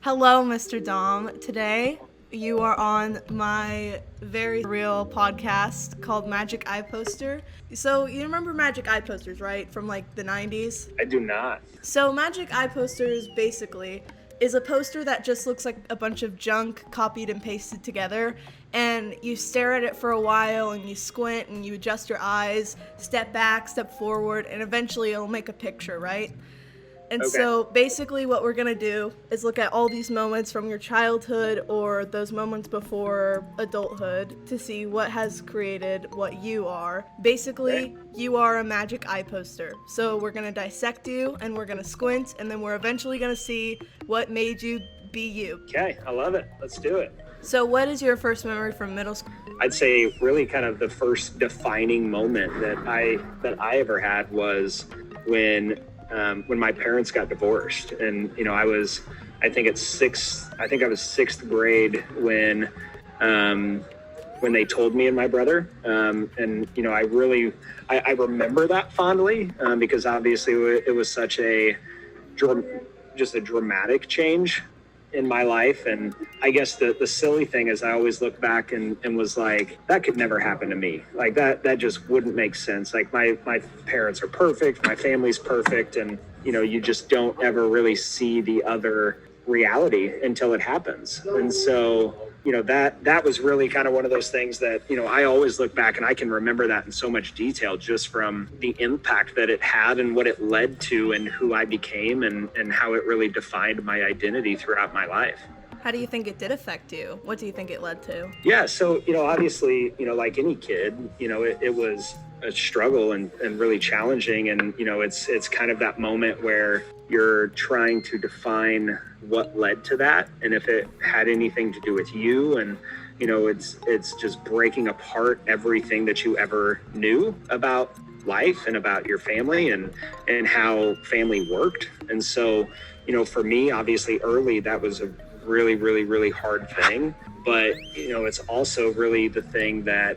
Hello, Mr. Dahm. Today, you are on my very real podcast called Magic Eye Poster. So, you remember Magic Eye Posters, right? From like the 90s? I do not. So, Magic Eye Posters basically is a poster that just looks like a bunch of junk copied and pasted together, and you stare at it for a while and you squint and you adjust your eyes, step back, step forward, and eventually it'll make a picture, right? And Okay. so basically what we're going to do is look at all these moments from your childhood or those moments before adulthood to see what has created what you are. Basically, you are a magic eye poster. So we're going to dissect you and we're going to squint and then we're eventually going to see what made you be you. Okay, I love it. Let's do it. So what is your first memory from middle school? I'd say really kind of the first defining moment that I ever had was when my parents got divorced, and I was sixth grade when they told me and my brother, and I remember that fondly because obviously it was such just a dramatic change in my life. And I guess the silly thing is I always look back and was like, that could never happen to me. Like that just wouldn't make sense. Like my parents are perfect, my family's perfect, and you just don't ever really see the other reality until it happens. And so that was really kind of one of those things that I always look back and I can remember that in so much detail just from the impact that it had and what it led to and who I became and how it really defined my identity throughout my life. How do you think it did affect you? What do you think it led to? Yeah, so obviously like any kid, it was a struggle and really challenging, and it's kind of that moment where you're trying to define what led to that and if it had anything to do with you, and it's just breaking apart everything that you ever knew about life and about your family and how family worked. And so for me, obviously early, that was a really, really, really hard thing. But, it's also really the thing that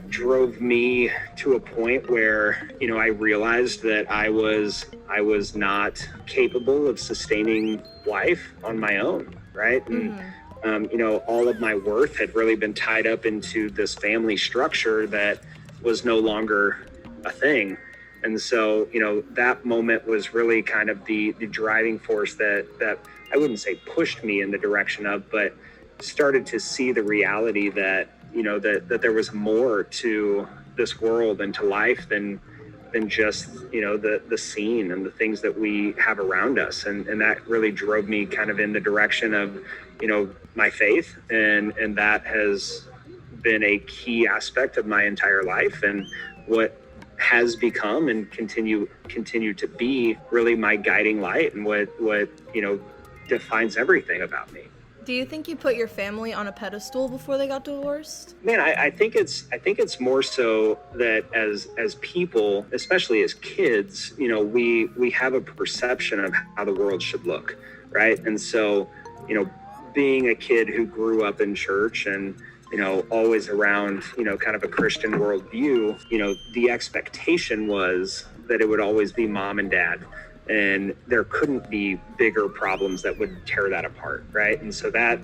drove me to a point where, I realized that I was not capable of sustaining life on my own, right? And, all of my worth had really been tied up into this family structure that was no longer a thing. And so, that moment was really kind of the driving force that I wouldn't say pushed me in the direction of, but started to see the reality that that there was more to this world and to life than just the scene and the things that we have around us, and that really drove me kind of in the direction of my faith, and that has been a key aspect of my entire life and what has become and continue to be really my guiding light and what defines everything about me. Do you think you put your family on a pedestal before they got divorced? Man, I think it's more so that as people, especially as kids, we have a perception of how the world should look, right? And so, being a kid who grew up in church and always around kind of a Christian worldview, the expectation was that it would always be mom and dad, and there couldn't be bigger problems that would tear that apart, right? And so that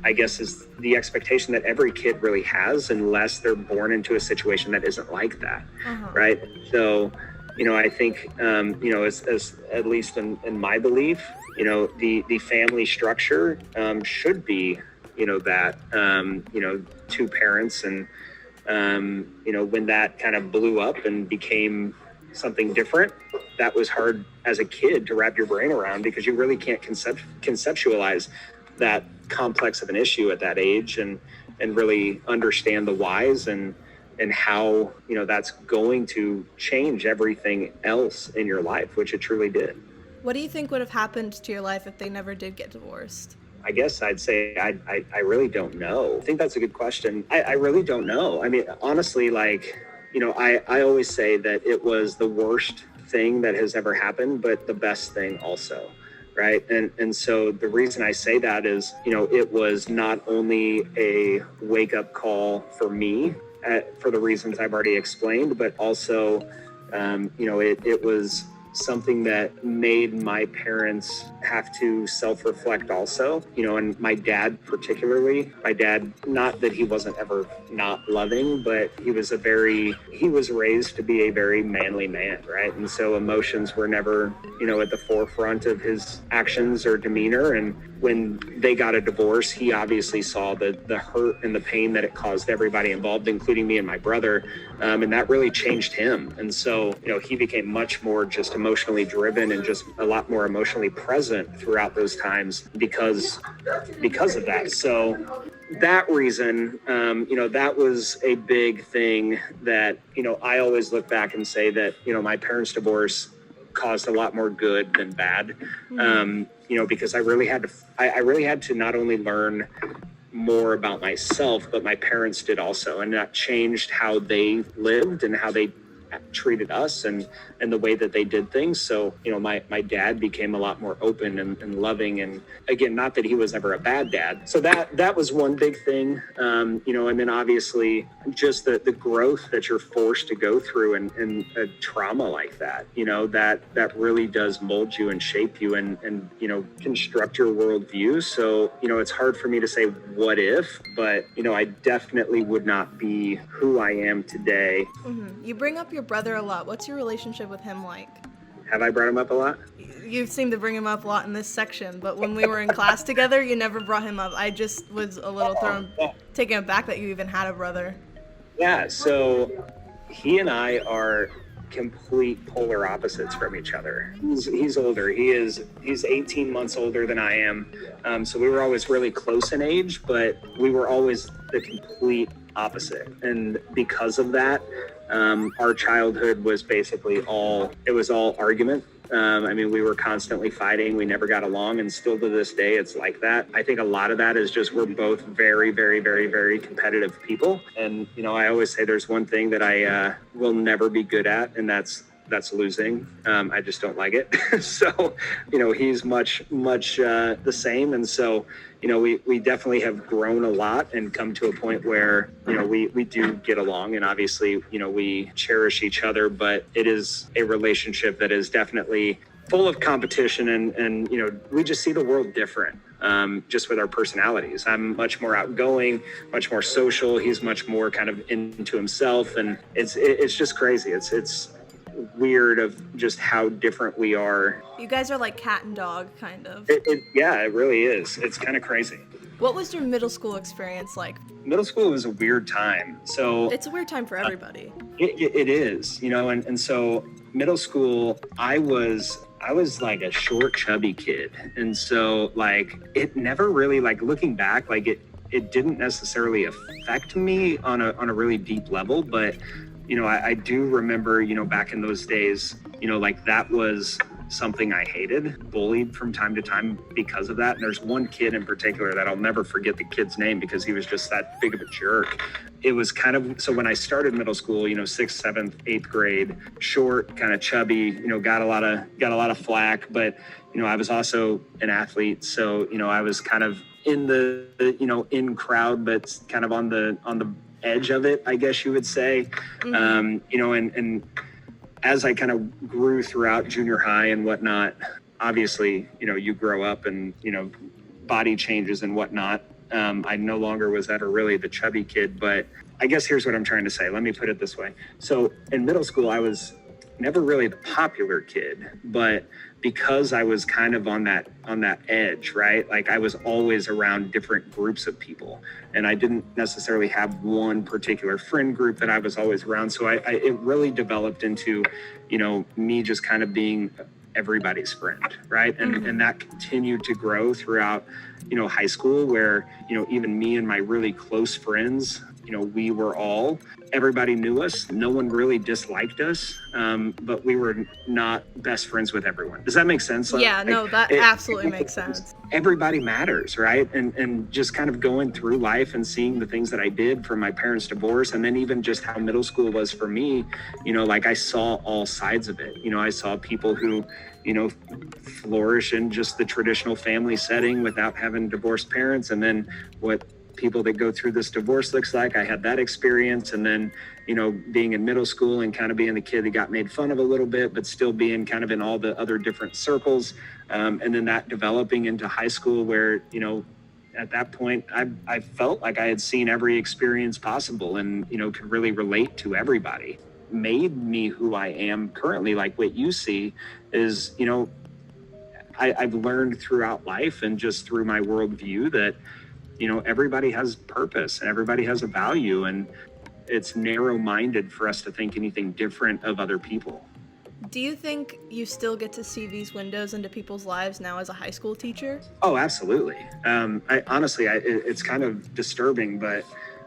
I guess is the expectation that every kid really has, unless they're born into a situation that isn't like that, right? So, I think, as at least in my belief, the family structure should be, two parents, and when that kind of blew up and became something different, that was hard as a kid to wrap your brain around, because you really can't conceptualize that complex of an issue at that age and really understand the whys and how that's going to change everything else in your life, which it truly did. What do you think would have happened to your life if they never did get divorced? I guess I'd say I really don't know. I think that's a good question. I really don't know. I mean, honestly, I always say that it was the worst thing that has ever happened, but the best thing also, right? And so the reason I say that is, it was not only a wake-up call for me for the reasons I've already explained, but also, it was something that made my parents have to self-reflect also, and my dad particularly. My dad, not that he wasn't ever not loving, but he was raised to be a very manly man, right? And so emotions were never, at the forefront of his actions or demeanor. And when they got a divorce, he obviously saw the hurt and the pain that it caused everybody involved, including me and my brother. And that really changed him. And so, he became much more just emotionally driven and just a lot more emotionally present throughout those times because of that. So that reason, that was a big thing that, I always look back and say that, my parents' divorce caused a lot more good than bad. Because I really had to not only learn more about myself, but my parents did also. And that changed how they lived and how they treated us and the way that they did things. So, my dad became a lot more open and loving. And again, not that he was ever a bad dad. So that was one big thing, and then obviously just the growth that you're forced to go through and a trauma like that, that really does mold you and shape you and construct your worldview. So, it's hard for me to say what if, but, I definitely would not be who I am today. Mm-hmm. You bring up your brother a lot. What's your relationship with him like? Have I brought him up a lot? You seem to bring him up a lot in this section, but when we were in class together, you never brought him up. I just was a little taken aback that you even had a brother. Yeah, so he and I are complete polar opposites from each other. He's older. He's 18 months older than I am. So we were always really close in age, but we were always the complete opposite. And because of that, our childhood was basically all argument. We were constantly fighting. We never got along, and still to this day, it's like that. I think a lot of that is just we're both very, very, very, very competitive people. And, I always say there's one thing that I will never be good at, and that's losing. I just don't like it. So, he's much the same. And so, we definitely have grown a lot and come to a point where, we do get along, and obviously, we cherish each other, but it is a relationship that is definitely full of competition and we just see the world different. Just with our personalities. I'm much more outgoing, much more social. He's much more kind of into himself, and it's just crazy. It's weird of just how different we are. You guys are like cat and dog, kind of. Yeah, it really is. It's kind of crazy. What was your middle school experience like? Middle school was a weird time. So it's a weird time for everybody. It is, and so middle school, I was like a short, chubby kid. And so like, it never really, like looking back, like it didn't necessarily affect me on a really deep level, but I do remember, back in those days, like that was something I hated, bullied from time to time because of that. And there's one kid in particular that I'll never forget the kid's name because he was just that big of a jerk. It was kind of, so when I started middle school, 6th, 7th, 8th grade, short, kind of chubby, got a lot of flack, but, I was also an athlete. So, I was kind of in the, in crowd, but kind of on the edge of it, I guess you would say. Mm-hmm. And as I kind of grew throughout junior high and whatnot, obviously, you grow up and, body changes and whatnot. I no longer was ever really the chubby kid, but I guess here's what I'm trying to say. Let me put it this way. So in middle school, I was never really the popular kid, but because I was kind of on that edge, right? Like I was always around different groups of people, and I didn't necessarily have one particular friend group that I was always around. So it really developed into, me just kind of being everybody's friend, right? And that continued to grow throughout, high school, where, even me and my really close friends, we were everybody knew us. No one really disliked us, but we were not best friends with everyone. Does that make sense? Yeah, no, that absolutely makes sense. Everybody matters, right? And just kind of going through life and seeing the things that I did from my parents' divorce, and then even just how middle school was for me, like I saw all sides of it. I saw people who, flourish in just the traditional family setting without having divorced parents, and then what people that go through this divorce looks like. I had that experience. And then, being in middle school and kind of being the kid that got made fun of a little bit, but still being kind of in all the other different circles. And then that developing into high school where, at that point, I felt like I had seen every experience possible and, could really relate to everybody. Made me who I am currently. Like what you see is, I've learned throughout life and just through my worldview that, everybody has purpose and everybody has a value, and it's narrow-minded for us to think anything different of other people. Do you think you still get to see these windows into people's lives now as a high school teacher? Oh, absolutely. It's kind of disturbing, but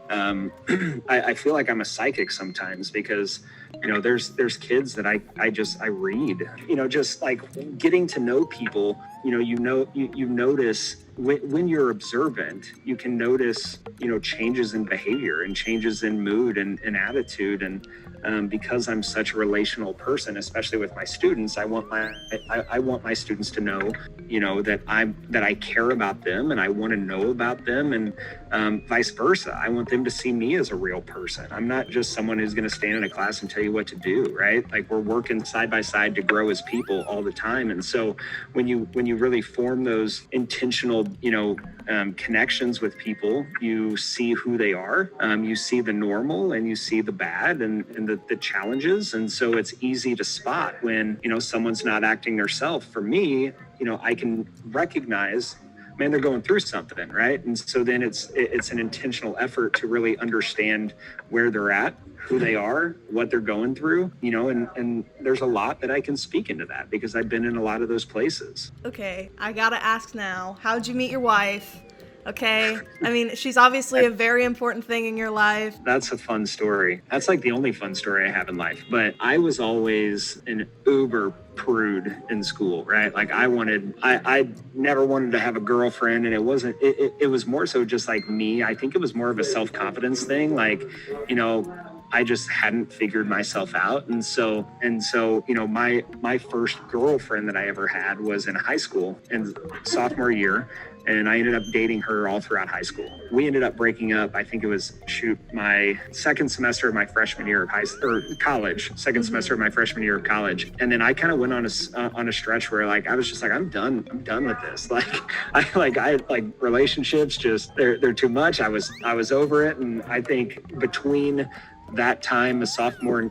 I feel like I'm a psychic sometimes because, there's kids that I read, just like getting to know people, you notice when you're observant, you can notice, changes in behavior and changes in mood and attitude. And because I'm such a relational person, especially with my students, I want my students to know, that I care about them and I want to know about them, and vice versa. I want them to see me as a real person. I'm not just someone who's going to stand in a class and tell you what to do, right? Like we're working side by side to grow as people all the time. And so when you really form those intentional, connections with people, you see who they are, you see the normal and you see the bad and the challenges. And so it's easy to spot when, someone's not acting their self. For me, I can recognize, man, they're going through something, right? And so then it's an intentional effort to really understand where they're at, who they are, what they're going through, and there's a lot that I can speak into that because I've been in a lot of those places. Okay, I gotta ask now, how'd you meet your wife? Okay, I mean, she's obviously a very important thing in your life. That's a fun story. That's like the only fun story I have in life. But I was always an uber prude in school, right? Like I never wanted to have a girlfriend, and it was more so just like me. I think it was more of a self-confidence thing. Like, I just hadn't figured myself out. And so, my first girlfriend that I ever had was in high school in sophomore year. And I ended up dating her all throughout high school. We ended up breaking up. I think it was my second semester of my freshman year of college. Semester of my freshman year of college. And then I kind of went on a stretch where like I was just like, I'm done with this. Like relationships just they're too much. I was over it. And I think between that time,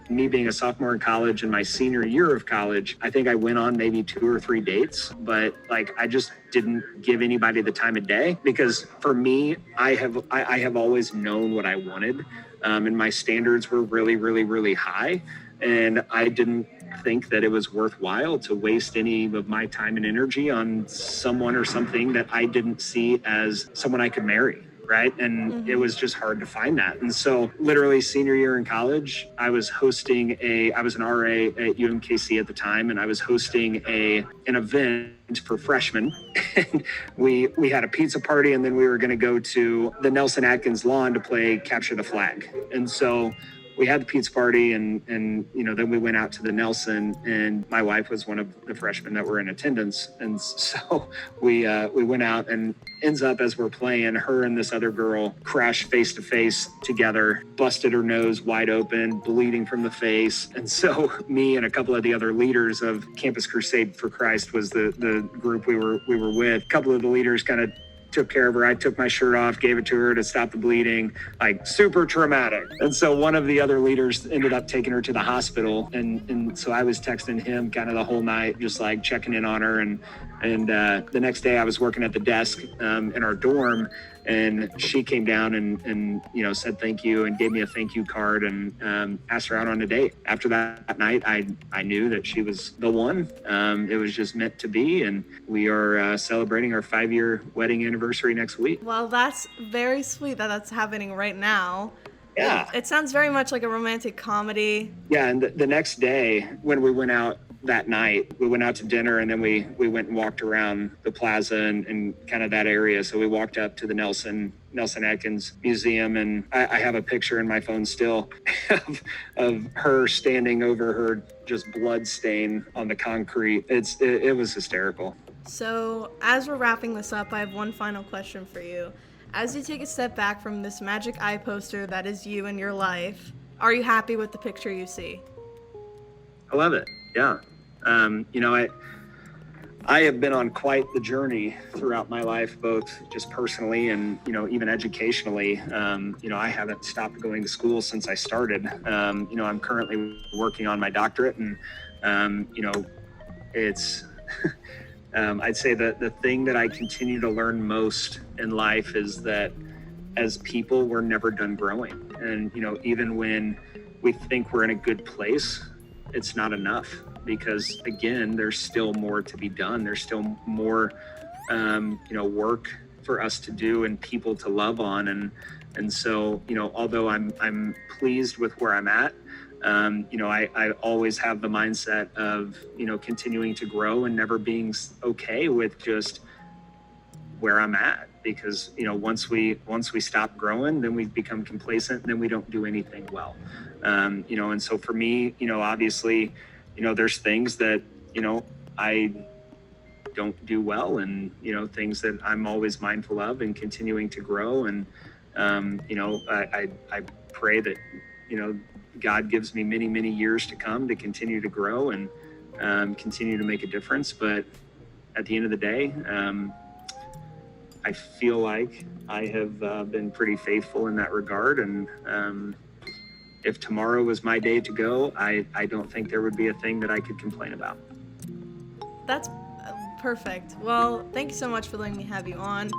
me being a sophomore in college and my senior year of college, I think I went on maybe 2 or 3 dates, but like I just didn't give anybody the time of day because for me, I have always known what I wanted, and my standards were really, really, really high, and I didn't think that it was worthwhile to waste any of my time and energy on someone or something that I didn't see as someone I could marry. Right. And It was just hard to find that. And so literally senior year in college, I was an RA at UMKC at the time, and I was hosting an event for freshmen. And we had a pizza party, and then we were going to go to the Nelson Atkins lawn to play Capture the Flag. And so we had the pizza party and then we went out to the Nelson, and my wife was one of the freshmen that were in attendance. And so we went out, and ends up as we're playing, her and this other girl crashed face to face together, busted her nose wide open, bleeding from the face. And so me and a couple of the other leaders of Campus Crusade for Christ was the group we were with. A couple of the leaders kind of took care of her. I took my shirt off, gave it to her to stop the bleeding, like super traumatic. And so one of the other leaders ended up taking her to the hospital. And so I was texting him kind of the whole night, just like checking in on her. And the next day I was working at the desk in our dorm, and she came down and said thank you and gave me a thank you card and asked her out on a date. After that night, I knew that she was the one. It was just meant to be, and we are celebrating our 5-year wedding anniversary next week. Well, that's very sweet that that's happening right now. Yeah. It sounds very much like a romantic comedy. Yeah, and the next day when we went out that night, we went out to dinner, and then we went and walked around the plaza and kind of that area. So we walked up to the Nelson Atkins Museum, and I have a picture in my phone still of her standing over her just blood stain on the concrete. It was hysterical. So as we're wrapping this up, I have one final question for you. As you take a step back from this magic eye poster that is you in your life, are you happy with the picture you see? I love it. Yeah. You know, I have been on quite the journey throughout my life, both just personally and, you know, even educationally. You know, I haven't stopped going to school since I started. You know, I'm currently working on my doctorate, and, you know, it's, I'd say that the thing that I continue to learn most in life is that as people, we're never done growing. And, you know, even when we think we're in a good place, it's not enough, because again, there's still more to be done. There's still more, you know, work for us to do and people to love on. And so, you know, although I'm pleased with where I'm at, you know, I always have the mindset of, you know, continuing to grow and never being okay with just where I'm at, because, you know, once we stop growing, then we become complacent, and then we don't do anything well. You know, and so for me, you know, obviously, you know, there's things that, you know, I don't do well, and, you know, things that I'm always mindful of and continuing to grow. And, you know, I pray that, you know, God gives me many, many years to come to continue to grow and continue to make a difference. But at the end of the day, I feel like I have been pretty faithful in that regard. And if tomorrow was my day to go, I don't think there would be a thing that I could complain about. That's perfect. Well, thank you so much for letting me have you on.